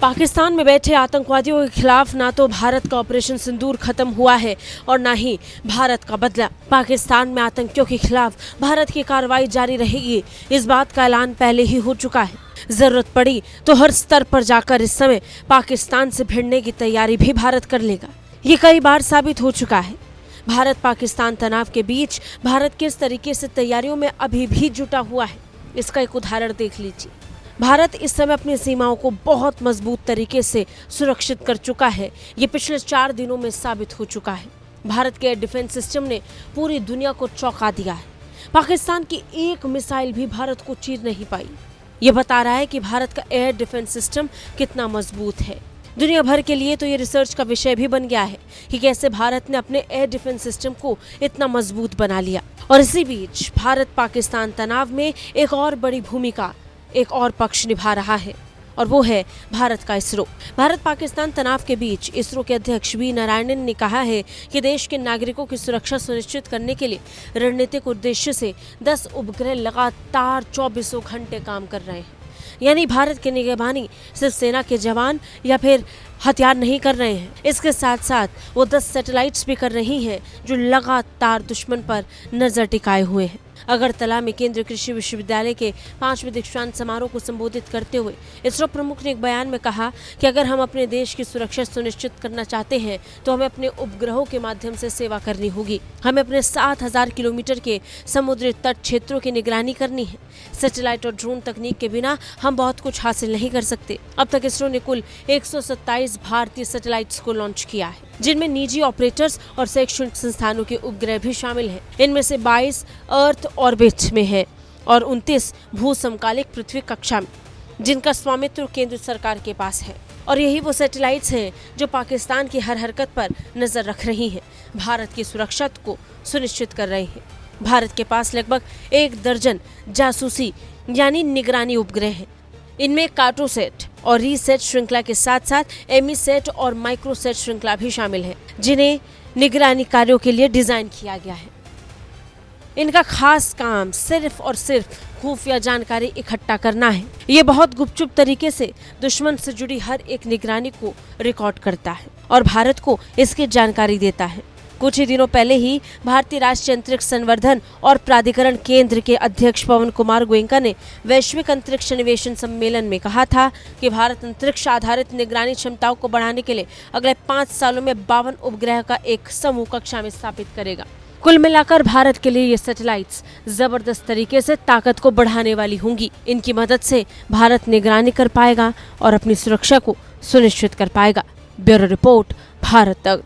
पाकिस्तान में बैठे आतंकवादियों के खिलाफ ना तो भारत का ऑपरेशन सिंदूर खत्म हुआ है और ना ही भारत का बदला। पाकिस्तान में आतंकियों के खिलाफ भारत की कार्रवाई जारी रहेगी। इस बात का ऐलान पहले ही हो चुका है। जरूरत पड़ी तो हर स्तर पर जाकर इस समय पाकिस्तान से भिड़ने की तैयारी भी भारत कर लेगा। ये कई बार साबित हो चुका है। भारत पाकिस्तान तनाव के बीच भारत किस तरीके से तैयारियों में अभी भी जुटा हुआ है, इसका एक उदाहरण देख लीजिए। भारत इस समय अपनी सीमाओं को बहुत मजबूत तरीके से सुरक्षित कर चुका है। ये पिछले 4 दिनों में साबित हो चुका है। भारत के एयर डिफेंस सिस्टम ने पूरी दुनिया को चौंका दिया है। पाकिस्तान की एक मिसाइल भी भारत को चीर नहीं पाई। ये बता रहा है कि भारत का एयर डिफेंस सिस्टम कितना मजबूत है। दुनिया भर के लिए तो ये रिसर्च का विषय भी बन गया है कि कैसे भारत ने अपने एयर डिफेंस सिस्टम को इतना मजबूत बना लिया। और इसी बीच भारत पाकिस्तान तनाव में एक और बड़ी भूमिका, एक और पक्ष निभा रहा है और वो है भारत का इसरो। भारत पाकिस्तान तनाव के बीच इसरो के अध्यक्ष वी नारायणन ने कहा है कि देश के नागरिकों की सुरक्षा सुनिश्चित करने के लिए रणनीतिक उद्देश्य से 10 उपग्रह लगातार 24 घंटे काम कर रहे हैं। यानी भारत की निगरानी सिर्फ सेना के जवान या फिर हथियार नहीं कर रहे हैं, इसके साथ साथ वो 10 सैटेलाइट्स भी कर रही हैं जो लगातार दुश्मन पर नजर टिकाए हुए हैं। अगरतला में केंद्रीय कृषि विश्वविद्यालय के 5वें दीक्षांत समारोह को संबोधित करते हुए इसरो प्रमुख ने एक बयान में कहा कि अगर हम अपने देश की सुरक्षा सुनिश्चित करना चाहते हैं तो हमें अपने उपग्रहों के माध्यम से सेवा करनी होगी। हमें अपने 7000 किलोमीटर के समुद्री तट क्षेत्रों की निगरानी करनी है। सैटेलाइट और ड्रोन तकनीक के बिना हम बहुत कुछ हासिल नहीं कर सकते। अब तक इसरो ने कुल 127 भारतीय सैटेलाइट्स को लॉन्च किया है, जिनमें निजी ऑपरेटर्स और शैक्षणिक संस्थानों के उपग्रह भी शामिल हैं। इनमें से 22 अर्थ ऑर्बिट में है और 29 भू समकालिक पृथ्वी कक्षा में, जिनका स्वामित्व केंद्र सरकार के पास है। और यही वो सैटेलाइट्स हैं जो पाकिस्तान की हर हरकत पर नजर रख रही हैं, भारत की सुरक्षा को सुनिश्चित कर रही हैं। भारत के पास लगभग 1 दर्जन जासूसी यानी निगरानी उपग्रह हैं। इनमें कार्टोसैट और रीसेट श्रृंखला के साथ साथ एमीसेट और माइक्रोसेट श्रृंखला भी शामिल है, जिन्हें निगरानी कार्यों के लिए डिजाइन किया गया है। इनका खास काम सिर्फ और सिर्फ खुफिया जानकारी इकट्ठा करना है। ये बहुत गुपचुप तरीके से दुश्मन से जुड़ी हर एक निगरानी को रिकॉर्ड करता है और भारत को इसकी जानकारी देता है। कुछ ही दिनों पहले ही भारतीय राष्ट्रीय अंतरिक्ष संवर्धन और प्राधिकरण केंद्र के अध्यक्ष पवन कुमार गोयनका ने वैश्विक अंतरिक्ष अन्वेषण सम्मेलन में कहा था कि भारत अंतरिक्ष आधारित निगरानी क्षमताओं को बढ़ाने के लिए अगले 5 सालों में 52 उपग्रह का एक समूह कक्षा में स्थापित करेगा। कुल मिलाकर भारत के लिए ये सैटेलाइट्स जबरदस्त तरीके से ताकत को बढ़ाने वाली होंगी। इनकी मदद से भारत निगरानी कर पाएगा और अपनी सुरक्षा को सुनिश्चित कर पाएगा। ब्यूरो रिपोर्ट, भारत तक।